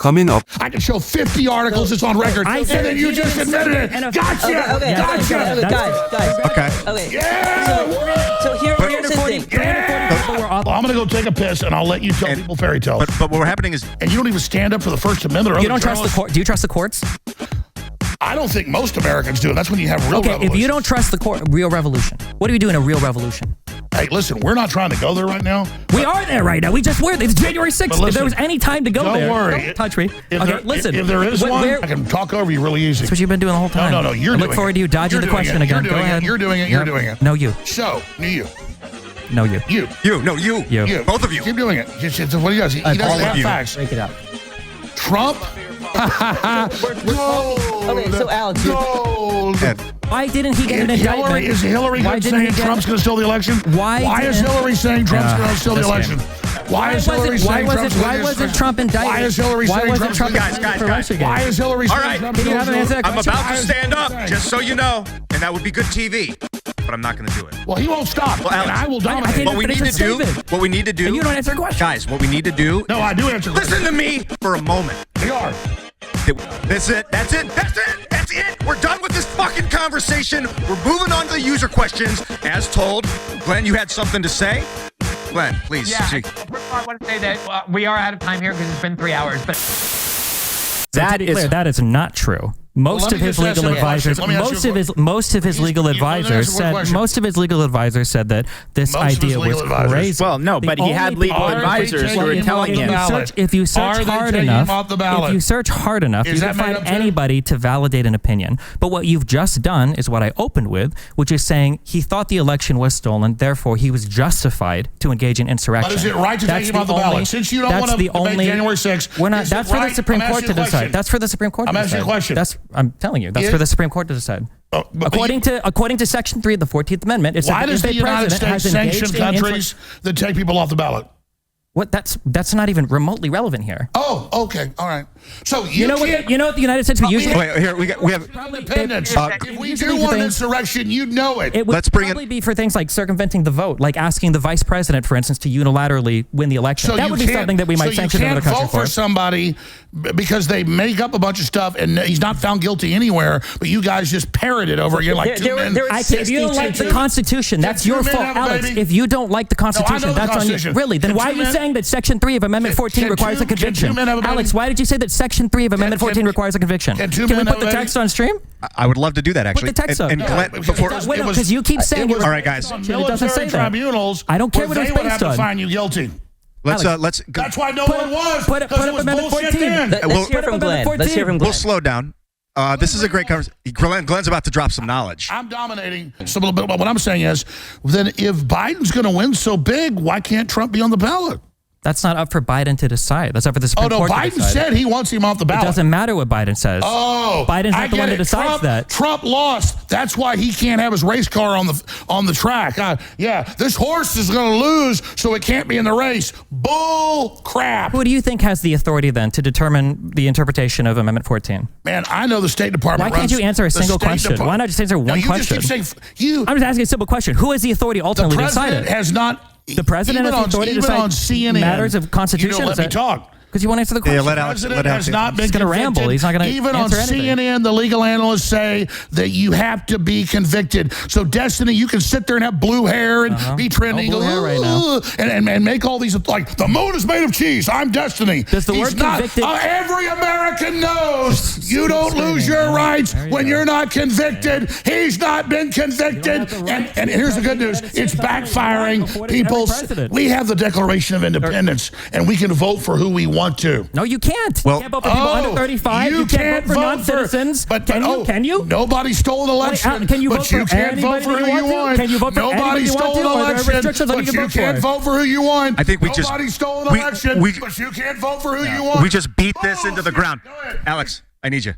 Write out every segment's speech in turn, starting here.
coming up. I can show 50 articles. It's on record. And then you just admitted it. Gotcha. Okay, guys. Okay. Yeah. So here's the thing. Well, I'm going to go take a piss, and I'll let you tell people fairy tales. But what happening is... And you don't even stand up for the First Amendment. Or you don't trust the court? Do you trust the courts? I don't think most Americans do. That's when you have real revolution. If you don't trust the court, real revolution. What do we do in a real revolution? Hey, listen, we're not trying to go there right now. We are there right now. We just were. It's January 6th. Listen, if there was any time to go there. Don't worry. Don't touch me. Listen. If there is one, I can talk over you really easy. That's what you've been doing the whole time. No. You're doing it. I look forward to you dodging the question again. Go ahead. You're doing it. You're doing it. No, you. So, you. No, you. You. No, you. Both of you. Keep doing it. What he does, he doesn't have facts. Break it up. Trump. Okay, so Alex, why didn't he get an indictment? Is Hillary saying Trump's going to steal the election? Why is Hillary saying Trump's going to steal the election? Why wasn't Trump indicted? Why is Hillary saying Trump's going to Guys. Why is Hillary saying Trump's going to steal the election? I'm about to stand up, just so you know, and that would be good TV. But I'm not going to do it. Well, he won't stop. Well, Alex, and I will dominate. What we need to do. And you don't answer a question. Guys, what we need to do. No, I do answer questions. Listen to me for a moment. We are. That's it. We're done with this fucking conversation. We're moving on to the user questions. As told, Glenn, you had something to say? Glenn, please. Yeah, I want to say that we are out of time here because it's been 3 hours. But that is not true. Most of his legal advisors said that this idea was crazy. Well, no, but he had legal advisors who were telling him. If you search hard enough, you can find anybody to validate an opinion. But what you've just done is what I opened with, which is saying he thought the election was stolen, therefore he was justified to engage in insurrection. But is it right to take him off the ballot? Since you don't want to debate January 6th, that's for the Supreme Court to decide. That's for the Supreme Court to decide. I'm asking you a question. I'm telling you, that's for the Supreme Court to decide. According to Section 3 of the 14th Amendment, it's why does the United States sanction countries that take people off the ballot? What? That's not even remotely relevant here. Oh, okay, all right. So you know what the United States usually. Wait, here we have independence. If we do want an insurrection, you'd know it. It would probably be for things like circumventing the vote, like asking the vice president, for instance, to unilaterally win the election. So that would be something that we might sanction another country for. You can't vote for somebody because they make up a bunch of stuff and he's not found guilty anywhere, but you guys just parrot it over again like 2 men. If you don't like the Constitution, that's your fault, Alex. If you don't like the Constitution, that's on you. Really? Then why are you saying that Section 3 of Amendment 14 requires a conviction? Alex, why did you say that Section 3 of Amendment 14 requires a conviction? Can we put the text on stream? I would love to do that, actually. Put the text up. Because you keep saying all right, guys. It doesn't say that. Tribunals. I don't care what it's based on. They would have to find you guilty. Let's. That's why no one was. Put up Amendment 14. Let's hear from Glenn. We'll slow down. This is a great conversation. Glenn's about to drop some knowledge. I'm dominating. So, but what I'm saying is, then if Biden's going to win so big, why can't Trump be on the ballot? That's not up for Biden to decide. That's up for the Supreme Court to decide. Biden said he wants him off the ballot. It doesn't matter what Biden says. Oh, Biden's not the one that decides that. Trump lost. That's why he can't have his race car on the track. Yeah, this horse is going to lose, so it can't be in the race. Bull crap. Who do you think has the authority then to determine the interpretation of Amendment 14? Man, I know the State Department. Why can't you answer a single question? Why not just answer one question? Just keep saying, I'm just asking a simple question. Who has the authority ultimately to decide it? The president has not. The president has the authority to decide matters of Constitution. You don't let me talk. Because you won't answer the question. Yeah, let Alex. The president has not been He's going to ramble. He's not going to even answer on anything. CNN, the legal analysts say that you have to be convicted. So, Destiny, you can sit there and have blue hair and be trending. No blue hair right now. And make all these, like, the moon is made of cheese. I'm Destiny. Does the word convicted... every American knows you don't lose your rights when you're not convicted. He's not been convicted. And here's the good news. It's backfiring. We have the Declaration of Independence, and we can vote for who we want to. No, you can't. Well, you can't vote for people under 35. You can't vote for non-citizens. But can you? Nobody stole an election. Wait, can you vote you can't vote for who you want. Can you vote for nobody stole an election, but you can't vote for who you want. I think nobody stole an election, but you can't vote for who you want. We just beat this into the ground. Alex, I need you.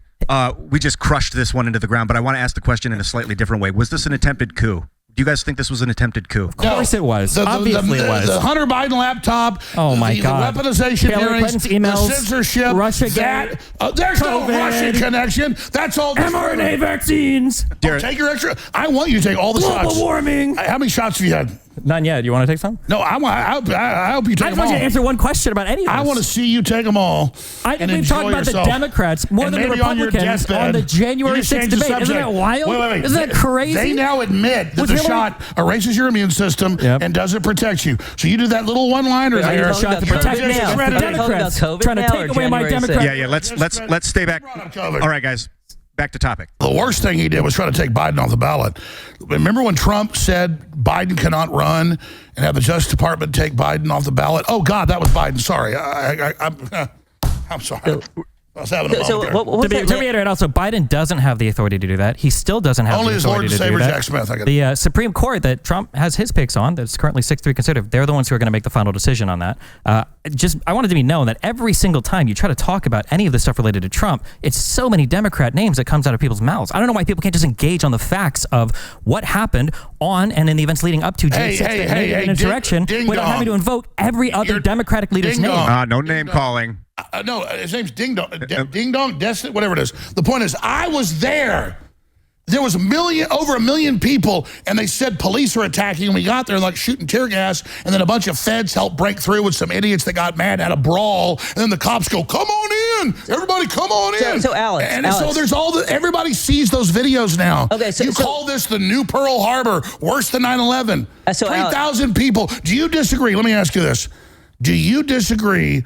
We just crushed this one into the ground, but I want to ask the question in a slightly different way. Was this an attempted coup? Do you guys think this was an attempted coup? Of course it was. Obviously it was. The Hunter Biden laptop. Oh my God. The weaponization hearings. Emails, the censorship. Russia. There's no Russian connection. That's all. mRNA vaccines. Take your extra. I want you to take all the shots. Global warming. How many shots have you had? None yet. You want to take some? No, I hope you take them I just want all. you to answer one question about any of this. I want to see you take them all. I think we've talked about the Democrats more than the Republicans on the January 6th debate. Isn't that wild? Wait. Isn't that crazy? They now admit that the shot erases your immune system and doesn't protect you. So you do that little one-liner there. Shot to protect me. The Democrats trying to take away my Democrat. Yeah. Let's stay back. All right, guys. Back to topic. The worst thing he did was try to take Biden off the ballot. Remember when Trump said Biden cannot run and have the Justice Department take Biden off the ballot? Oh, God, that was Biden. Sorry. I'm sorry. I was having a moment there. To reiterate, also, Biden doesn't have the authority to do that. He still doesn't have the authority to do that. Only his Lord and Savior Jack Smith. The Supreme Court that Trump has his picks on, that's currently 6-3 conservative, they're the ones who are going to make the final decision on that. I wanted to be known that every single time you try to talk about any of this stuff related to Trump, it's so many Democrat names that comes out of people's mouths. I don't know why people can't just engage on the facts of what happened on and in the events leading up to June 6th that made an insurrection without having to invoke every other Democratic leader's name. No name calling. No, his name's Ding Dong, Destiny, whatever it is. The point is, I was there. There was over a million people, and they said police are attacking. And we got there like shooting tear gas, and then a bunch of feds helped break through with some idiots that got mad, had a brawl, and then the cops go, "Come on in, everybody, come on in." So Alex, so there's everybody sees those videos now. Okay, so call this the new Pearl Harbor, worse than 9/11. 3,000 people. Do you disagree? Let me ask you this: do you disagree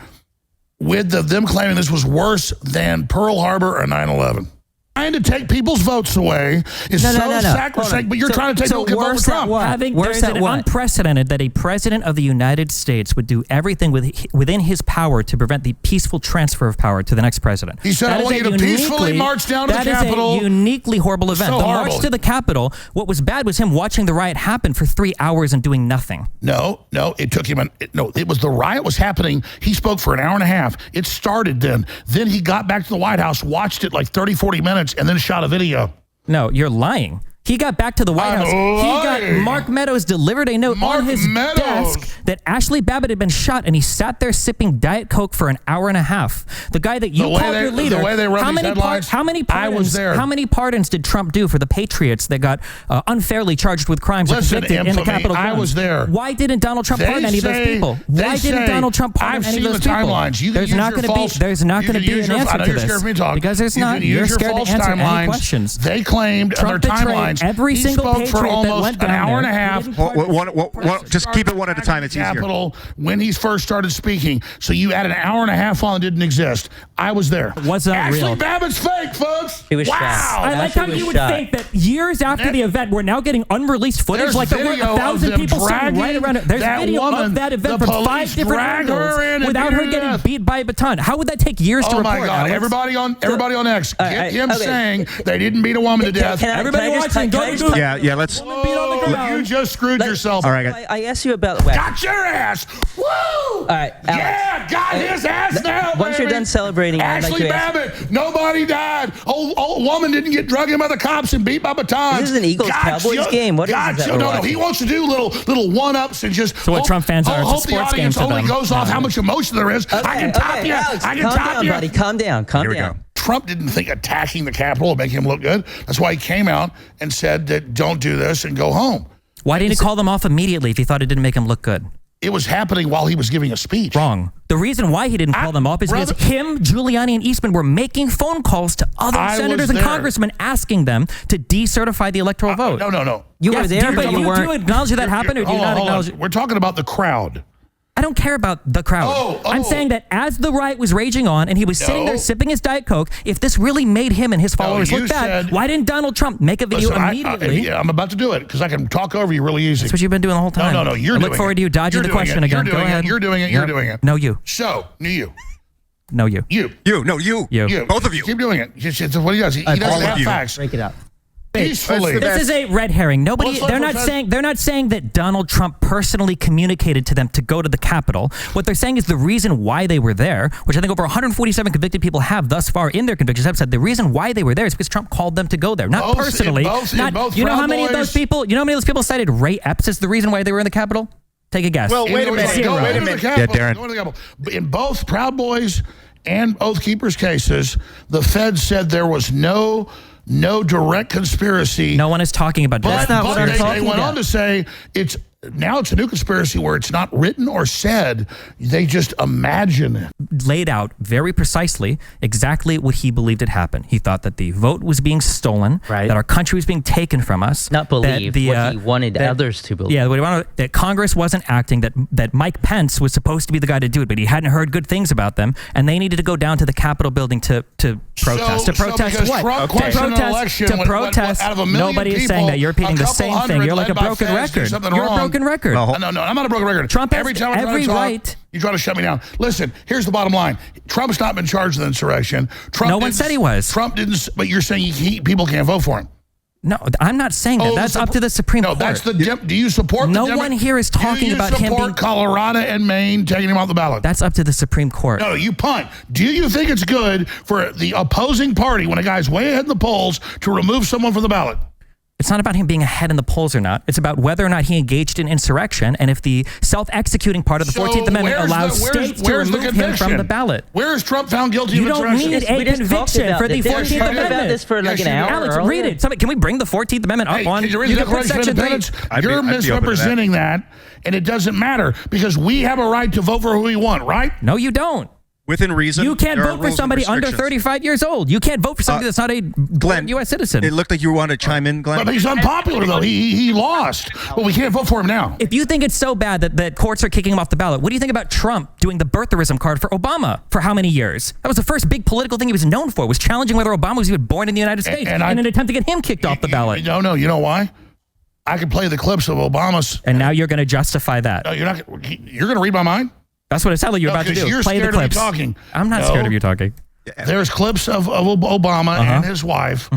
with them claiming this was worse than Pearl Harbor or 9/11? Trying to take people's votes away is sacrosanct, but you're trying to take people votes from Trump. There's an unprecedented that a president of the United States would do everything within his power to prevent the peaceful transfer of power to the next president. He said, I want you to peacefully march down to the Capitol. That is a uniquely horrible event. The march to the Capitol, what was bad was him watching the riot happen for 3 hours and doing nothing. No, it took him, it was the riot was happening. He spoke for an hour and a half. It started then. Then he got back to the White House, watched it like 30, 40 minutes, and then shot a video. No, you're lying. He got back to the White House. He got Mark Meadows delivered a note on his desk that Ashley Babbitt had been shot, and he sat there sipping Diet Coke for an hour and a half. The guy that you called your leader. The way they run these headlines, I was there. How many pardons did Trump do for the patriots that got unfairly charged with crimes and convicted in the Capitol? I was there. Why didn't Donald Trump pardon any of those people? Why didn't Donald Trump pardon any of those people? I've seen the timelines. There's not going to be an answer to this. Because there's not. You're scared to answer any questions. They claimed on their timelines every single for almost an hour and a half. Just keep it one at a time. It's easier. Capitol when he first started speaking. So you add an hour and a half on that didn't exist. I was there. Was that real? Ashley Babbitt's fake, folks. He was wow. shot. I like how you would think that years after the event, we're now getting unreleased footage. Like there were 1,000 people sitting right around it. There's video of that event from 5 different angles without her getting beat by a baton. How would that take years to report? Oh my God! Everybody on X, get him saying they didn't beat a woman to death. Everybody watching, go to Google. Yeah. Let's. You just screwed yourself. All right. I asked you about got your ass. Woo! All right, Alex. Yeah, got his ass now. Once you're done celebrating, Ashley Babbitt, nobody died. Old woman didn't get drugged in by the cops and beat by batons. This is an Eagles-Cowboys game. What is that? No, he wants to do little one-ups and just. So what Trump fans are, it's a sports game to them. The audience only goes off how much emotion there is. Okay, I can top you. Alex, I can top you. Buddy. Calm down. Here we go. Trump didn't think attacking the Capitol would make him look good. That's why he came out and said that don't do this and go home. Why didn't he call them off immediately if he thought it didn't make him look good? It was happening while he was giving a speech. Wrong. The reason why he didn't call them off is because him, Giuliani, and Eastman were making phone calls to other senators and congressmen asking them to decertify the electoral vote. No. You were there, but you weren't. Do you acknowledge that happened, or do you not acknowledge it? We're talking about the crowd. I don't care about the crowd. I'm saying that as the riot was raging on and he was sitting there sipping his Diet Coke, if this really made him and his followers look bad, why didn't Donald Trump make a video immediately? I'm about to do it because I can talk over you really easy. That's what you've been doing the whole time. No, you're doing it. I look forward to you dodging the question again. Go ahead. You're doing it. You're doing it. No, you. So, you. No, you. You. No, you. Both of you. Keep doing it. It's what he does. He doesn't have facts. Break it up. Peacefully. This is a red herring. They're not saying that Donald Trump personally communicated to them to go to the Capitol. What they're saying is the reason why they were there, which I think over 147 convicted people have thus far in their convictions have said the reason why they were there is because Trump called them to go there. Not personally. You know how many of those people cited Ray Epps as the reason why they were in the Capitol? Take a guess. Well, wait a minute. Yeah, Darren. In both Proud Boys and Oath Keepers cases, the feds said there was no direct conspiracy. No one is talking about that. That's not what I'm talking about. They went on to say it's now it's a new conspiracy where it's not written or said. They just imagine it. Laid out very precisely exactly what he believed had happened. He thought that the vote was being stolen, that our country was being taken from us. Not believe, what he wanted others to believe. Yeah, what he wanted, that Congress wasn't acting, that Mike Pence was supposed to be the guy to do it, but he hadn't heard good things about them, and they needed to go down to the Capitol building to protest. To protest what? To protest. Nobody is saying that. You're repeating the same thing. You're like a broken record. You're a broken record. No, I'm not a broken record. Trump has every right. You try to shut me down. Listen, here's the bottom line. Trump's not been charged with insurrection. No one said he was. Trump didn't, but you're saying people can't vote for him. No, I'm not saying that. That's up to the Supreme Court. No, that's the. Do you support? No one here is talking about him being. Do you support Colorado and Maine taking him off the ballot? That's up to the Supreme Court. No, you punt. Do you think it's good for the opposing party when a guy's way ahead in the polls to remove someone from the ballot? It's not about him being ahead in the polls or not. It's about whether or not he engaged in insurrection, and if the self-executing part of the 14th Amendment allows states to remove him from the ballot. Where is Trump found guilty of insurrection? You don't need a conviction for the 14th Amendment. About this for like an hour. Alex, read it. Can we bring the 14th Amendment up on? Can you read the Declaration of Independence? You're misrepresenting that, and it doesn't matter because we have a right to vote for who we want, right? No, you don't. Within reason. You can't vote for somebody under 35 years old. You can't vote for somebody that's not a Glenn, U.S. citizen. It looked like you wanted to chime in, Glenn. But he's unpopular, though. He lost. But we can't vote for him now. If you think it's so bad that courts are kicking him off the ballot, what do you think about Trump doing the birtherism card for Obama for how many years? That was the first big political thing he was known for, was challenging whether Obama was even born in the United States in an attempt to get him kicked off the ballot. No, you know why? I could play the clips of Obama's. And now you're going to justify that. No, you're not. You're going to read my mind? That's what it sounded like you're about to do. You're Play scared the clips. Of me talking. I'm not scared of you talking. There's clips of Obama and his wife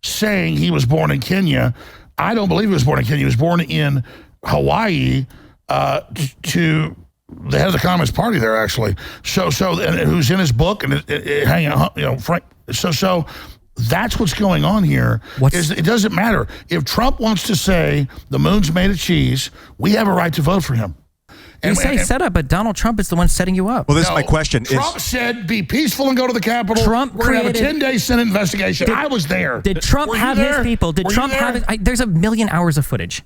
saying he was born in Kenya. I don't believe he was born in Kenya. He was born in Hawaii to the head of the Communist Party there, actually. So and who's in his book and hanging out, Frank. So that's what's going on here. It doesn't matter. If Trump wants to say the moon's made of cheese, we have a right to vote for him. You say set up, but Donald Trump is the one setting you up. Well, this is my question. Trump said, be peaceful and go to the Capitol. We're going to have a 10-day Senate investigation. I was there. Did Trump have his people? Did Trump have it? There's a million hours of footage.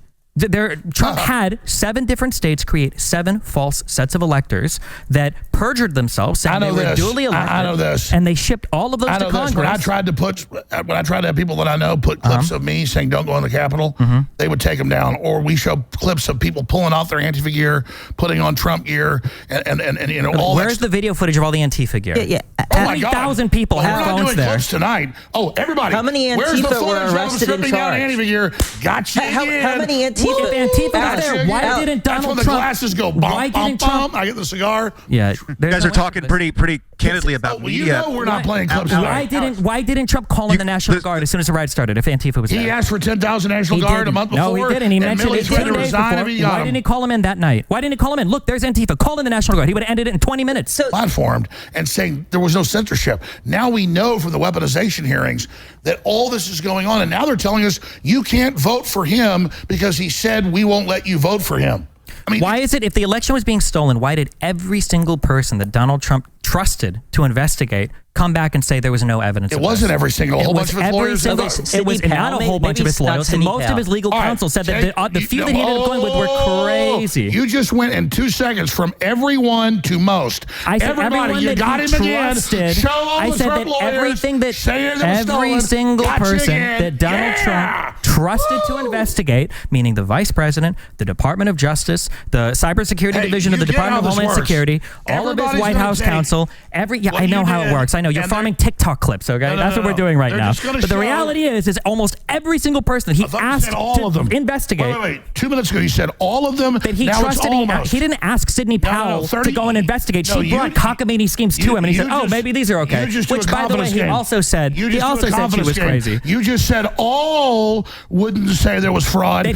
Trump had 7 different states create 7 false sets of electors that perjured themselves, saying they were duly elected. I know this. And they shipped all of those to Congress. When I tried to have people that I know put clips of me saying don't go in the Capitol, they would take them down. Or we show clips of people pulling off their Antifa gear, putting on Trump gear, and all. Where's the video footage of all the Antifa gear? Yeah. Oh my God. 20,000 people have phones there. We're not doing clips tonight. Oh, everybody. How many Antifa were arrested and charged? Antifa gear? Gotcha. How many Antifa? If Antifa was there, why didn't Donald Trump? That's when the glasses go bump, bump, bump. I get the cigar. Yeah, you guys are talking pretty candidly about media. You know we're not playing clips. Why didn't Trump call in the National Guard as soon as the riot started? If Antifa was there, he asked for 10,000 National Guard a month before. No, he didn't. He mentioned it 2 days before. Why didn't he call him in that night? Why didn't he call him in? Look, there's Antifa. Call in the National Guard. He would have ended it in 20 minutes. Platformed and saying there was no censorship. Now we know from the weaponization hearings that all this is going on, and now they're telling us you can't vote for him because he said we won't let you vote for him. I mean, why is it, if the election was being stolen, why did every single person that Donald Trump trusted to investigate come back and say there was no evidence? It wasn't every single. A whole bunch of his lawyers. It was not a whole bunch of his lawyers. Most of his legal counsel said that the few that he ended up going with were crazy. You just went in 2 seconds from everyone to most. I said everybody, you got him again. I said that everything that every single person that Donald Trump trusted to investigate, meaning the Vice President, the Department of Justice, the Cybersecurity Division of the Department of Homeland Security, all of his White House counsel, I know how it works. I know you're farming TikTok clips, okay? That's what we're doing right now. But the reality is almost every single person that he asked to investigate. Wait. 2 minutes ago, you said all of them. That he trusted. He didn't ask Sidney Powell to go and investigate. She brought cockamamie schemes to him, and he said, "Oh, maybe these are okay." Which, by the way, he also said. He also said she was crazy. You just said all wouldn't say there was fraud. I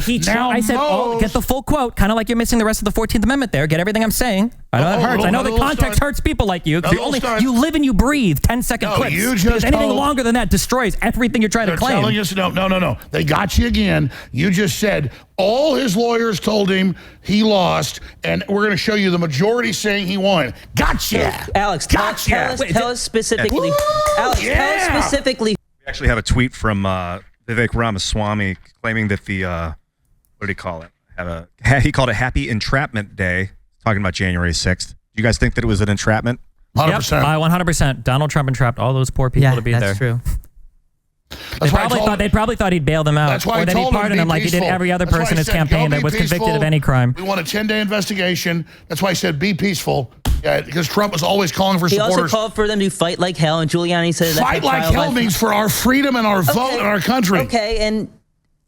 said, get the full quote, kind of like you're missing the rest of the 14th Amendment there. Get everything I'm saying. I know that hurts. I know the context hurts people like you. You live and you breathe 10-second clips. Because anything longer than that destroys everything you're trying to claim. Telling us, no. They got you again. You just said all his lawyers told him he lost, and we're going to show you the majority saying he won. Gotcha. Alex, tell us specifically. Alex, tell us specifically. We actually have a tweet from Vivek Ramaswamy claiming that the, what do you call it? he called it Happy Entrapment Day, talking about January 6th. Do you guys think that it was an entrapment? 100%. Yep, 100%. Donald Trump entrapped all those poor people to be there. That's true. They probably thought he'd bail them out. That's why or that he'd pardon them like he did every other person in his campaign that was convicted of any crime. We want a 10-day investigation. That's why he said be peaceful. Yeah, because Trump was always calling for supporters. He also called for them to fight like hell, and Giuliani said that fight like hell means for our freedom and our vote and our country. Okay, and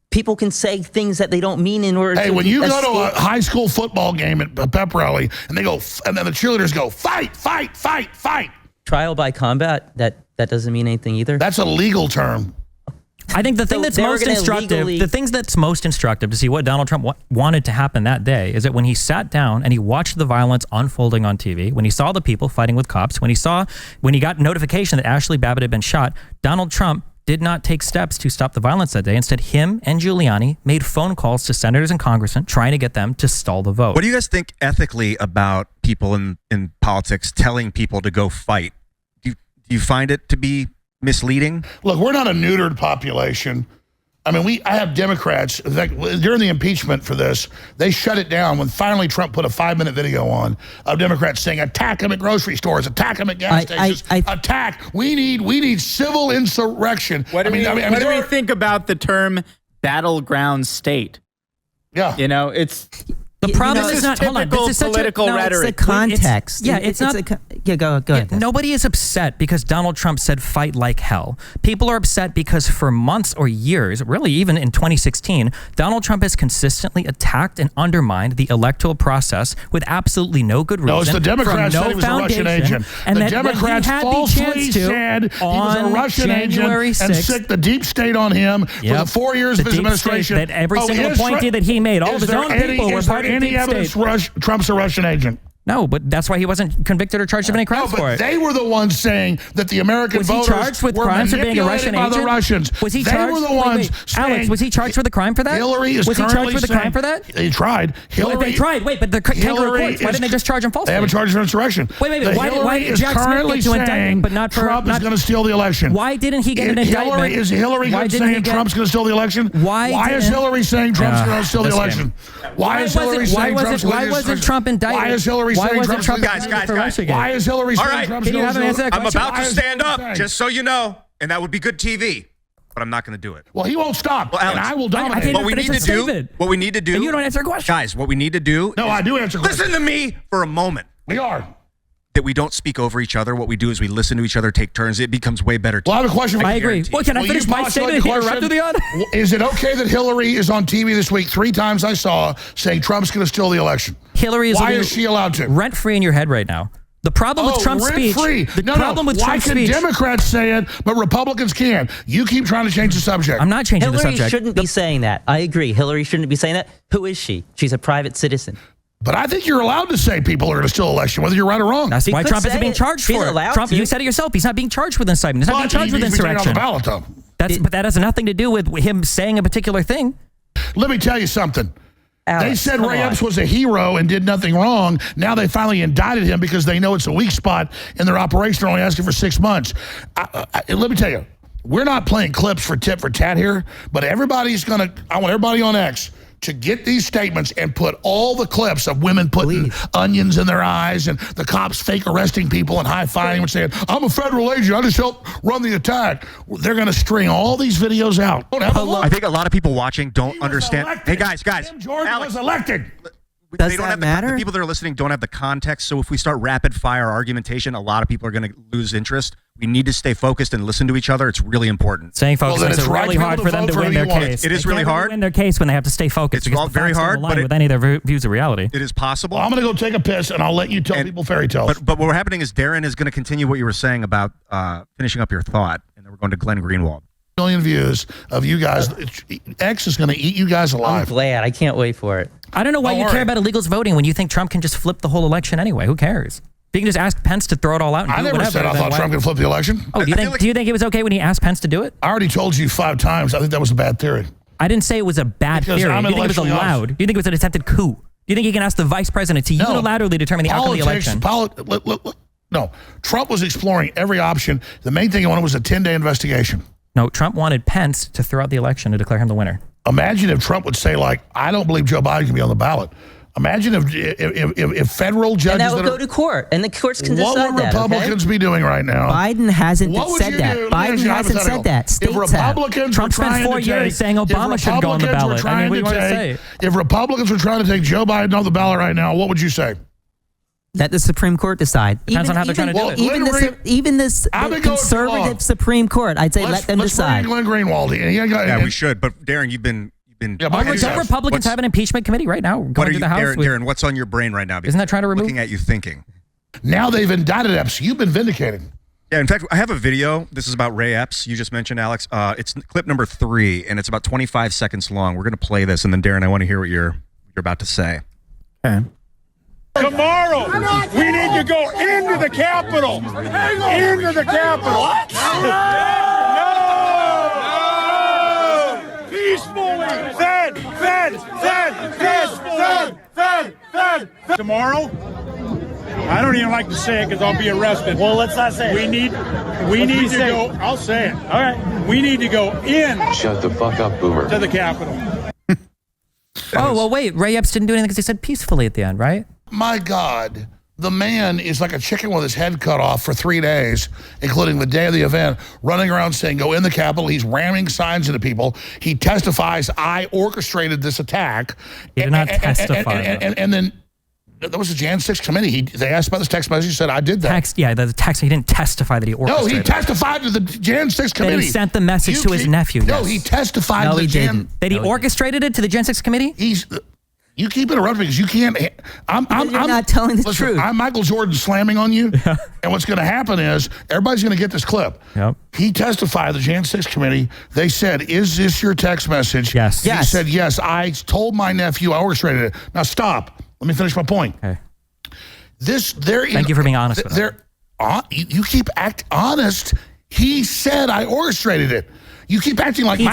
people can say things that they don't mean in order to... Hey, when you go to a high school football game at a pep rally, and they go, and then the cheerleaders go, fight, fight, fight, fight. Trial by combat, that doesn't mean anything either. That's a legal term. I think the thing that's most instructive, the things that's most instructive to see what Donald Trump wanted to happen that day is that when he sat down and he watched the violence unfolding on TV, when he saw the people fighting with cops, when he got notification that Ashley Babbitt had been shot, Donald Trump did not take steps to stop the violence that day. Instead, him and Giuliani made phone calls to senators and congressmen trying to get them to stall the vote. What do you guys think ethically about people in politics telling people to go fight? Do you find it to be misleading? Look, we're not a neutered population. I mean, I have Democrats, during the impeachment for this, they shut it down when finally Trump put a 5-minute video on of Democrats saying, attack them at grocery stores, attack them at gas stations, attack. We need civil insurrection. What do we think about the term battleground state? Yeah. You know, it's... The problem is not typical political rhetoric. It's the context. It's not. Go ahead. Nobody is upset because Donald Trump said fight like hell. People are upset because for months or years, really even in 2016, Donald Trump has consistently attacked and undermined the electoral process with absolutely no good reason. No, it's the Democrats said he was a Russian agent. And the Democrats falsely said he was a Russian agent and sicked the deep state on him for the 4 years of his administration. That every single appointee that he made, all of his own people were part of any evidence Trump's a Russian agent? No, but that's why he wasn't convicted or charged of any crimes for it. They were the ones saying that the American voters charged with were crimes for being a Russian by agent? the Russians. Was he charged? They were the ones saying, Alex, was he charged with a crime for that? Hillary is was he charged with a crime for that? They tried. They tried. Wait, but the kangaroo courts, why didn't they just charge him falsely? They haven't charged for insurrection. Wait. Why did Jack Smith get to indict, but not for Trump is going to steal the election? Why didn't he get an indictment? Is Hillary saying Trump's going to steal the election? Why is Hillary saying Trump's going to steal the election? Why is Hillary saying Trump's going to steal the election? Why wasn't Trump indicted? Why is Hillary saying Trump's going to steal the election? Guys. Why is Hillary saying Trump's going to steal the election? I'm about to stand up, just so you know, and that would be good TV, but I'm not going to do it. Well, he won't stop, Alex, and I will dominate. What we need to do, and you don't answer a question. Guys, what we need to do. No, I do answer questions. Listen to me for a moment. We are. That we don't speak over each other. What we do is we listen to each other, take turns. It becomes way better. Well, I have a question. I agree. Well, can I finish my statement here right through the end? Is it okay that Hillary is on TV this week 3 times I saw saying Trump's going to steal the election? Why is she allowed to? Rent free in your head right now. The problem with Trump's speech. Why can Democrats say it, but Republicans can't? You keep trying to change the subject. I'm not changing the subject. Hillary shouldn't be saying that. I agree. Hillary shouldn't be saying that. Who is she? She's a private citizen. But I think you're allowed to say people are going to steal the election, whether you're right or wrong. That's why Trump isn't being charged for it. Trump, you said it yourself. He's not being charged with incitement. He's not being charged with insurrection. On the ballot, though. But that has nothing to do with him saying a particular thing. Let me tell you something. Alex, they said Ray Epps was a hero and did nothing wrong. Now they finally indicted him because they know it's a weak spot in their operation. They're only asking for 6 months. Let me tell you, we're not playing clips for tit for tat here, but I want everybody on X to get these statements and put all the clips of women putting onions in their eyes and the cops fake arresting people and high-fiving and saying, I'm a federal agent, I just helped run the attack. They're going to string all these videos out. I think a lot of people watching don't understand. Hey, guys. Tim Jordan was elected. Does that matter? The people that are listening don't have the context, so if we start rapid-fire argumentation, a lot of people are going to lose interest. We need to stay focused and listen to each other. It's really important. Staying focused makes it really hard for them to win their case. It is really hard. Win their case when they have to stay focused. It's very hard, but with any of their views of reality. It is possible. Well, I'm going to go take a piss, and I'll let you tell people fairy tales. But what's happening is Darren is going to continue what you were saying about finishing up your thought, and then we're going to Glenn Greenwald. Million views of you guys. X is going to eat you guys alive. I'm glad. I can't wait for it. I don't know why you care about illegals voting when you think Trump can just flip the whole election anyway. Who cares? If you can just ask Pence to throw it all out and I never said I thought Trump could flip the election. Oh, do you think it was okay when he asked Pence to do it? I already told you 5 times. I think that was a bad theory. I didn't say it was a bad theory. Do you think it was allowed? Do you think it was an attempted coup? Do you think he can ask the vice president to unilaterally determine the outcome of the election? No. Trump was exploring every option. The main thing he wanted was a 10-day investigation. No, Trump wanted Pence to throw out the election to declare him the winner. Imagine if Trump would say, like, I don't believe Joe Biden can be on the ballot. Imagine if federal judges... And that would go to court, and the courts can decide that, What would Republicans be doing right now? Biden hasn't said that. Biden hasn't said that. States if Republicans Trump spent 4 years saying Obama should go on the ballot. I mean, what do you want to say? If Republicans were trying to take Joe Biden on the ballot right now, what would you say? Let the Supreme Court decide. Depends on how they're trying to do it. Even this conservative Supreme Court, I'd say let them decide. Let's bring Glenn Greenwald. We should. But Darren, you've been don't Republicans have an impeachment committee right now going to the House? Darren, what's on your brain right now? Isn't that trying to remove? Looking at you thinking. Now they've indicted Epps. You've been vindicated. Yeah, in fact, I have a video. This is about Ray Epps. You just mentioned, Alex. It's clip number 3, and it's about 25 seconds long. We're going to play this, and then Darren, I want to hear what you're about to say. Okay. Tomorrow, we need to go into the Capitol. Into the Capitol. No! Peacefully. Fed. Tomorrow, I don't even like to say it because I'll be arrested. Well, let's not say it. We need to go. I'll say it. All right. We need to go in. Shut the fuck up, Boomer. To the Capitol. Oh, well, wait. Ray Epps didn't do anything because he said peacefully at the end, right? My God, the man is like a chicken with his head cut off for 3 days, including the day of the event, running around saying, go in the Capitol. He's ramming signs into people. He testifies, I orchestrated this attack. He did not testify. And then there was a Jan 6 committee. They asked about this text message. He said, I did that. The text. He didn't testify that he orchestrated. No, he testified to the Jan 6 committee. That he sent the message to his nephew. No, he testified to the Jan... That he orchestrated it to the Jan 6 committee? You keep interrupting because you can't... I'm not telling the truth. I'm Michael Jordan slamming on you. Yeah. And what's going to happen is everybody's going to get this clip. Yep. He testified to the Jan 6 committee. They said, is this your text message? Yes. He said, yes. I told my nephew I orchestrated it. Now stop. Let me finish my point. Okay. Thank you for being honest with that. You keep acting honest. He said I orchestrated it. You keep acting like he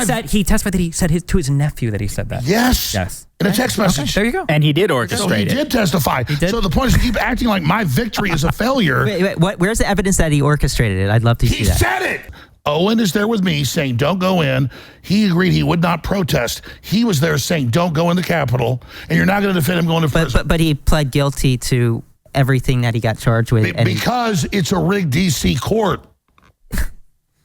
testified that he said to his nephew that he said that. Yes. In a text message. Okay, there you go. And he did orchestrate it. He did testify. He did? So the point is, you keep acting like my victory is a failure. Wait, where's the evidence that he orchestrated it? I'd love to see that. He said it. Owen is there with me saying, don't go in. He agreed he would not protest. He was there saying, don't go in the Capitol. And you're not going to defend him going to prison. But he pled guilty to everything that he got charged with. Because it's a rigged DC court.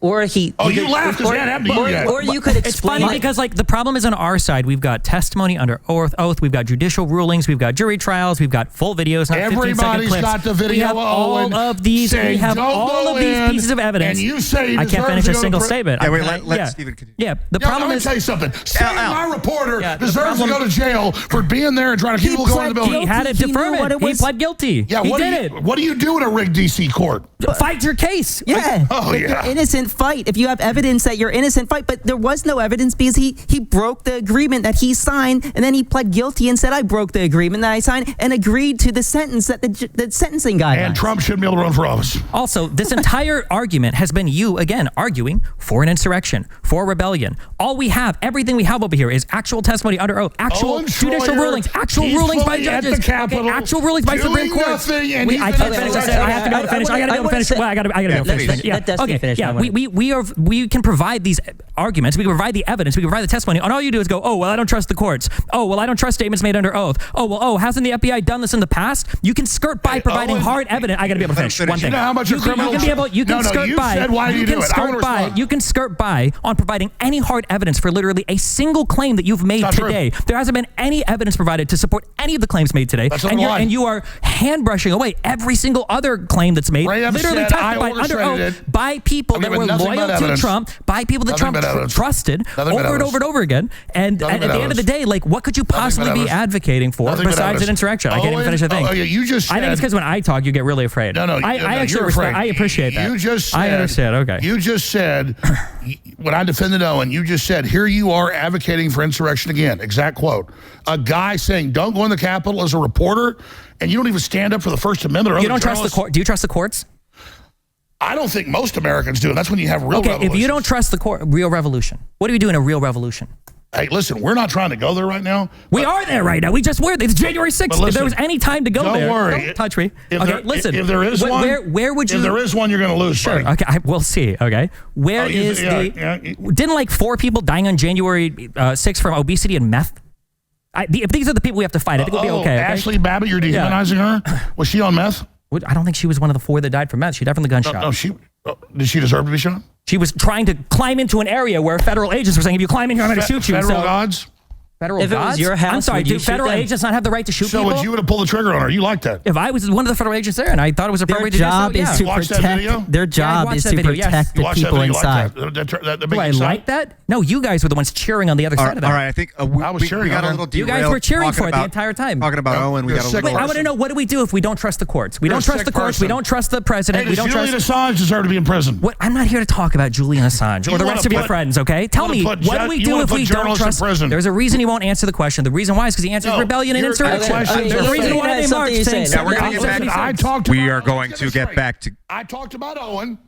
Or he... Oh, you laughed because that happened to you yet. Or you could explain... It's funny because, like, the problem is on our side. We've got testimony under oath. We've got judicial rulings. We've got jury trials. We've got full videos, not 15-second clips. Got the video. We have all of these. We have all of these pieces of evidence. And you say I can't finish a single statement. Yeah, wait, let Stephen continue. Yeah, the problem is... Let me tell you something. Say my reporter deserves to go to jail for being there and trying to keep people going in the building. He had it deferment. He pled guilty. Yeah, he did it. What do you do in a rigged DC court? Fight your case. Yeah. Oh, yeah. Innocent fight. If you have evidence that you're innocent, fight. But there was no evidence because he broke the agreement that he signed, and then he pled guilty and said, I broke the agreement that I signed, and agreed to the sentence that the sentencing guidelines. And Trump shouldn't be able to run for office. Also, this entire argument has been you, again, arguing for an insurrection, for rebellion. All we have, everything we have over here is actual testimony under oath, actual judicial rulings, actual rulings by judges, actual rulings by Supreme Court. I can't finish. I have to be able to finish. I got to be able to finish. I got to be able to finish. Yeah. Okay. Yeah. We can provide these arguments. We can provide the evidence. We can provide the testimony. And all you do is go, oh, well, I don't trust the courts. Oh, well, I don't trust statements made under oath. Oh, well, hasn't the FBI done this in the past? You can skirt by providing hard evidence. I got to be able to finish one thing. You know how much you can skirt by. Said why you skirt by. You can skirt by on providing any hard evidence for literally a single claim that you've made today. There hasn't been any evidence provided to support any of the claims made today. And you are hand brushing away every single other claim that's made, literally testified under oath by people that were loyal to Trump, by people that Trump trusted over and over again. And at the end of the day, like, what could you possibly be advocating for besides an insurrection? I can't even finish a thing. I think it's because when I talk, you get really afraid. I actually respect. I appreciate that. You just said, I understand. Okay. You just said, when I defended Owen, you just said, here you are advocating for insurrection again. Exact quote. A guy saying, don't go in the Capitol as a reporter, and you don't even stand up for the First Amendment. You don't trust the court. Do you trust the courts? I don't think most Americans do. And that's when you have real revolution. If you don't trust the court, real revolution. What do you do in a real revolution? Hey, listen, we're not trying to go there right now. We are there right now. We just were. It's January 6th. Listen, if there was any time to go don't there, worry. don't touch me. Listen. If there is one, where would you? If there is one, you're going to lose. Sure. Buddy. Okay. We'll see. Okay. Where is Didn't like 4 people dying on January 6th from obesity and meth? If these are the people we have to fight, I think we'll be okay. Ashley Babbitt, you're dehumanizing her? Was she on meth? I don't think she was one of the 4 that died from meth. She died from the gunshot. No, did she deserve to be shot? She was trying to climb into an area where federal agents were saying, if you climb in here, I'm going to shoot you. Federal gods? Federal if gods? It was your house, I'm sorry, do federal them? agents not have the right to shoot people? So you would have pulled the trigger on her. You like that? If I was one of the federal agents there and I thought it was appropriate their job to do so, is to protect. Their job is to protect the people inside. Do I like that? No, you guys were the ones cheering on the other side of that. All right, I think I was cheering. We got a little derailed. You guys were cheering for it the entire time. Talking about Owen, we got a little. Wait, I want to know, what do we do if we don't trust the courts? We don't trust the courts. We don't trust the president. Hey, does Julian Assange deserve to be in prison? What? I'm not here to talk about Julian Assange or the rest of your friends, okay? Tell me, what do we do if we don't trust? There's a reason he won't answer the question. The reason why is because he answers rebellion and insurrection. There's a reason why they marched. We are going to get back to. I talked about Owen,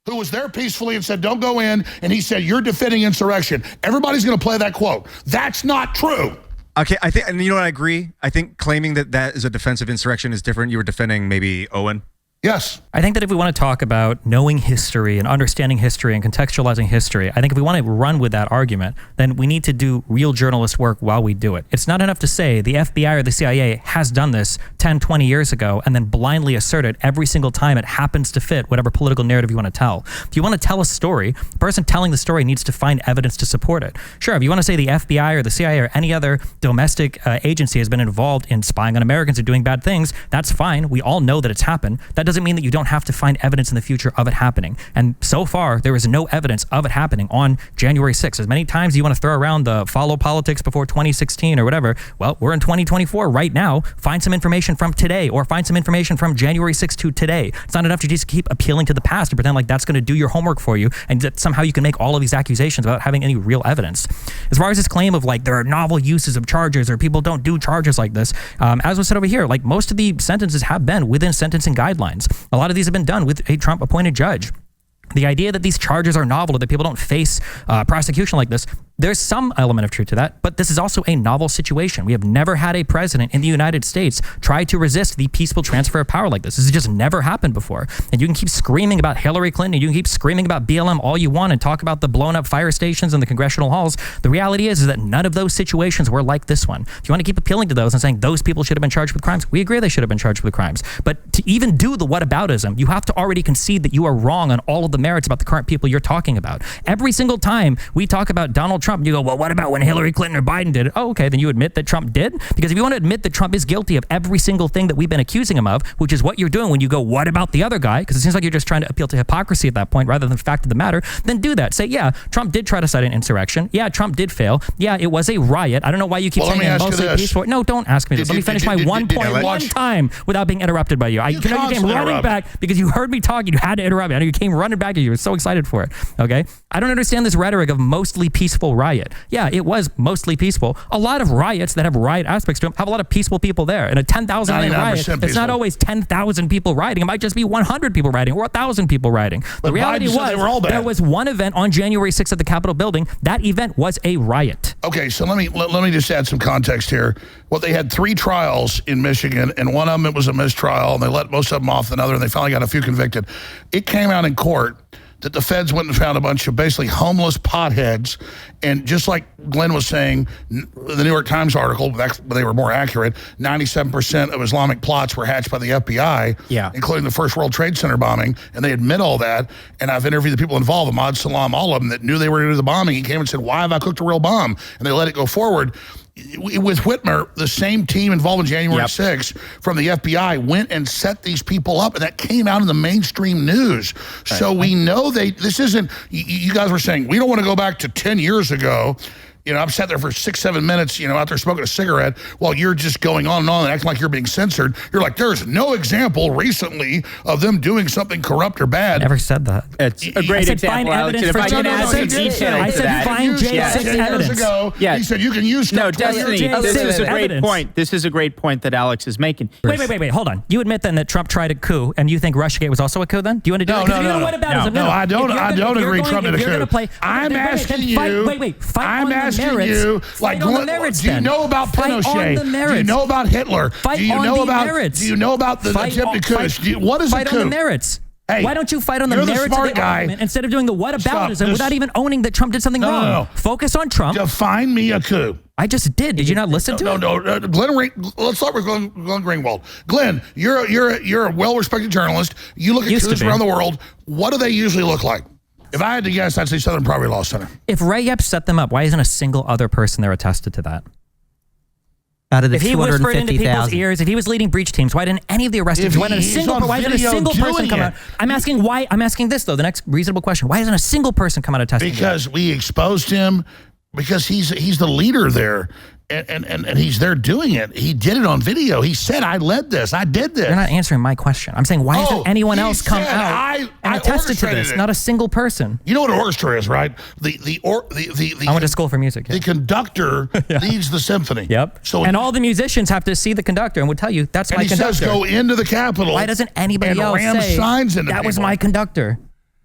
who was there peacefully and said, don't go in. And he said, you're defending insurrection. Everybody's going to play that quote. That's not true. Okay, I think, and you know what, I agree. I think claiming that is a defensive insurrection is different. You were defending maybe Owen. Yes. I think that if we want to talk about knowing history and understanding history and contextualizing history, I think if we want to run with that argument, then we need to do real journalist work while we do it. It's not enough to say the FBI or the CIA has done this 10, 20 years ago and then blindly assert it every single time it happens to fit whatever political narrative you want to tell. If you want to tell a story, the person telling the story needs to find evidence to support it. Sure, if you want to say the FBI or the CIA or any other domestic agency has been involved in spying on Americans or doing bad things, that's fine. We all know that it's happened. That doesn't mean that you don't have to find evidence in the future of it happening. And so far, there is no evidence of it happening on January 6th. As many times you want to throw around the follow politics before 2016 or whatever, well, we're in 2024 right now. Find some information from today or find some information from January 6th to today. It's not enough to just keep appealing to the past and pretend like that's going to do your homework for you and that somehow you can make all of these accusations without having any real evidence. As far as this claim of like there are novel uses of charges or people don't do charges like this, as was said over here, like most of the sentences have been within sentencing guidelines. A lot of these have been done with a Trump-appointed judge. The idea that these charges are novel or that people don't face prosecution like this, there's some element of truth to that, but this is also a novel situation. We have never had a president in the United States try to resist the peaceful transfer of power like this. This has just never happened before. And you can keep screaming about Hillary Clinton, and you can keep screaming about BLM all you want and talk about the blown up fire stations and the congressional halls. The reality is that none of those situations were like this one. If you want to keep appealing to those and saying those people should have been charged with crimes, we agree they should have been charged with crimes. But to even do the whataboutism, you have to already concede that you are wrong on all of the merits about the current people you're talking about. Every single time we talk about Donald Trump, you go, well, what about when Hillary Clinton or Biden did it? Oh, okay, then you admit that Trump did? Because if you want to admit that Trump is guilty of every single thing that we've been accusing him of, which is what you're doing when you go, what about the other guy? Because it seems like you're just trying to appeal to hypocrisy at that point rather than the fact of the matter, then do that. Say, yeah, Trump did try to cite an insurrection. Yeah, Trump did fail. Yeah, it was a riot. I don't know why you keep saying it mostly peaceful. No, don't ask me this. Let me finish my one point one time without being interrupted by you. You came running back because you heard me talking. You had to interrupt me. I know you came running back and you were so excited for it. Okay? I don't understand this rhetoric of mostly peaceful riot. Yeah, it was mostly peaceful. A lot of riots that have riot aspects to them have a lot of peaceful people there. In a 10,000 man riot, it's not always 10,000 people rioting. It might just be 100 people rioting or 1,000 people rioting. The reality was there was one event on January 6th at the Capitol building. That event was a riot. Okay, so let me just add some context here. Well, they had 3 trials in Michigan, and one of them it was a mistrial, and they let most of them off another, and they finally got a few convicted. It came out in court that the feds went and found a bunch of basically homeless potheads. And just like Glenn was saying, the New York Times article, they were more accurate, 97% of Islamic plots were hatched by the FBI, including the first World Trade Center bombing. And they admit all that. And I've interviewed the people involved, Ahmad Salam, all of them that knew they were going to do the bombing. He came and said, why have I cooked a real bomb? And they let it go forward. With Whitmer, the same team involved in January 6th from the FBI went and set these people up, and that came out in the mainstream news. Right. So we know this isn't, you guys were saying, we don't want to go back to 10 years ago. You know, I'm sat there for 6-7 minutes, out there smoking a cigarette while you're just going on and acting like you're being censored. You're like, there's no example recently of them doing something corrupt or bad. I never said that. It's a great example, Alex. If I can add some detail to that. I said find J6 evidence. Years ago, he said you can use stuff. No, Destiny, this is a great point. This is a great point that Alex is making. Wait, hold on. You admit then that Trump tried a coup, and you think Russiagate was also a coup then? Do you want to do it? No, I don't agree Trump did a coup. I'm asking you. Fight asking you, like, do you know about Pinochet? Do you know about Hitler? Do you know about the attempted coup? What is a coup? Fight on the merits. Hey, why don't you fight on the merits of the argument instead of doing the whataboutism without even owning that Trump did something wrong? No. Focus on Trump. Define me a coup. I just did. Did you not listen to it? No. Glenn, let's start with Glenn Greenwald. Glenn, you're a well-respected journalist. You look at coups around the world. What do they usually look like? If I had to guess, I'd say Southern Poverty Law Center. If Ray Epps set them up, why isn't a single other person there attested to that? Out of the if he whispered into people's ears, if he was leading breach teams, why didn't any of the arrested? Why didn't a single person come out? I'm asking why. I'm asking this though. The next reasonable question: why isn't a single person come out attesting? Because we exposed him. Because he's the leader there, and he's there doing it. He did it on video. He said, "I led this. I did this." You're not answering my question. I'm saying, why hasn't anyone else come out and attested to this? Not a single person. You know what an orchestra is, right? I went to school for music. The conductor leads the symphony. Yep. So and all the musicians have to see the conductor and would tell you that's my conductor. He says, "Go into the Capitol." Why doesn't anybody else say that was my conductor?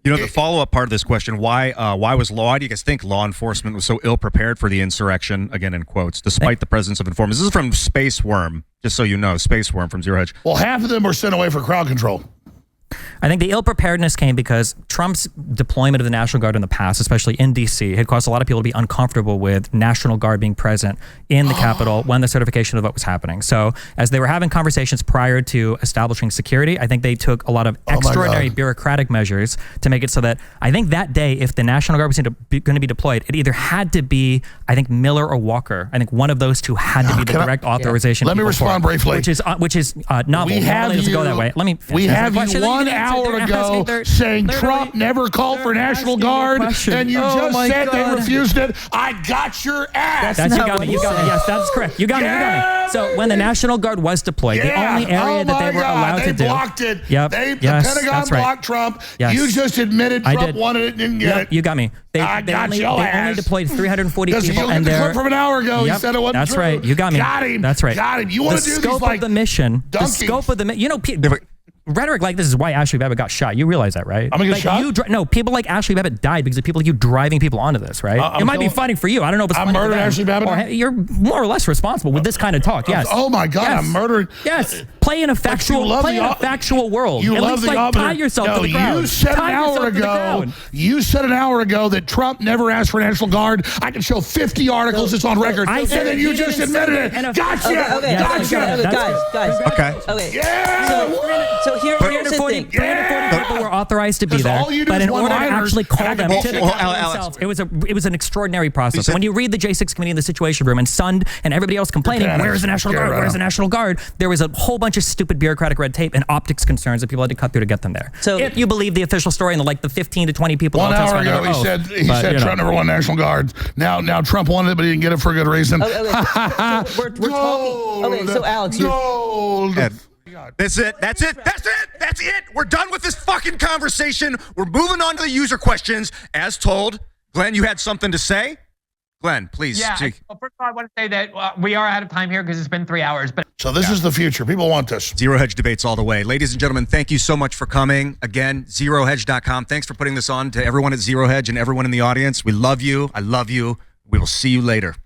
You know, the follow-up part of this question, why do you guys think law enforcement was so ill-prepared for the insurrection, again in quotes, despite the presence of informants? This is from Space Worm, just so you know, Space Worm from Zerohedge. Well, half of them were sent away for crowd control. I think the ill-preparedness came because Trump's deployment of the National Guard in the past, especially in D.C., had caused a lot of people to be uncomfortable with National Guard being present in the Capitol when the certification of the vote was happening. So as they were having conversations prior to establishing security, I think they took a lot of extraordinary bureaucratic measures to make it so that I think that day, if the National Guard was going to be deployed, it either had to be, I think, Miller or Walker. I think one of those two had to be the direct authorization. Let me respond briefly. Which is novel. We have you go that way. Let me. We have you 1 hour ago saying Trump never called for National Guard, and you just said they refused it. I got your ass. You got me. Yes, that's correct. You got me. So when the National Guard was deployed, the only area that they were allowed to do. They blocked it. Yep. The Pentagon blocked Trump. Yes. You just admitted Trump wanted it and didn't get it. You got me. They only deployed 340 people. And the clip from an hour ago, he said it wasn't true. That's right. You got me. Got him. That's right. Got him. You want to do scope of the mission. The scope of the mission. You know, rhetoric like this is why Ashley Babbitt got shot. You realize that, right? I'm gonna get shot? No, people like Ashley Babbitt died because of people like you driving people onto this, right? It might be funny for you. I don't know if it's funny. I murdered Ashley Babbitt? Or, you're more or less responsible with this kind of talk, yes. Oh my God, I'm murdered. Yes. Play in a factual world. You love the tie yourself to the crowd. You said an hour ago that Trump never asked for National Guard. I can show 50 articles. It's on record. And then you just admitted it. Gotcha. Guys. Okay. Yeah. So here's the thing. 340 people were authorized to be there, but in order to actually call them to the themselves, it was an extraordinary process. When you read the J6 committee in the Situation Room and Sund and everybody else complaining, where's the National Guard? Where's the National Guard? There was a whole bunch of stupid bureaucratic red tape and optics concerns that people had to cut through to get them there. So if you believe the official story and the 15 to 20 people 1 hour ago he said Trump never won National Guard. Now Trump wanted it, but he didn't get it for a good reason. We're talking. Okay, so Alex, That's it. We're done with this fucking conversation. We're moving on to the user questions. As told, Glenn, you had something to say? Glenn, please. Yeah. Well, first of all, I want to say that we are out of time here because it's been 3 hours. But so this is the future. People want this. Zerohedge debates all the way. Ladies and gentlemen, thank you so much for coming. Again, Zerohedge.com. Thanks for putting this on to everyone at Zerohedge and everyone in the audience. We love you. I love you. We will see you later.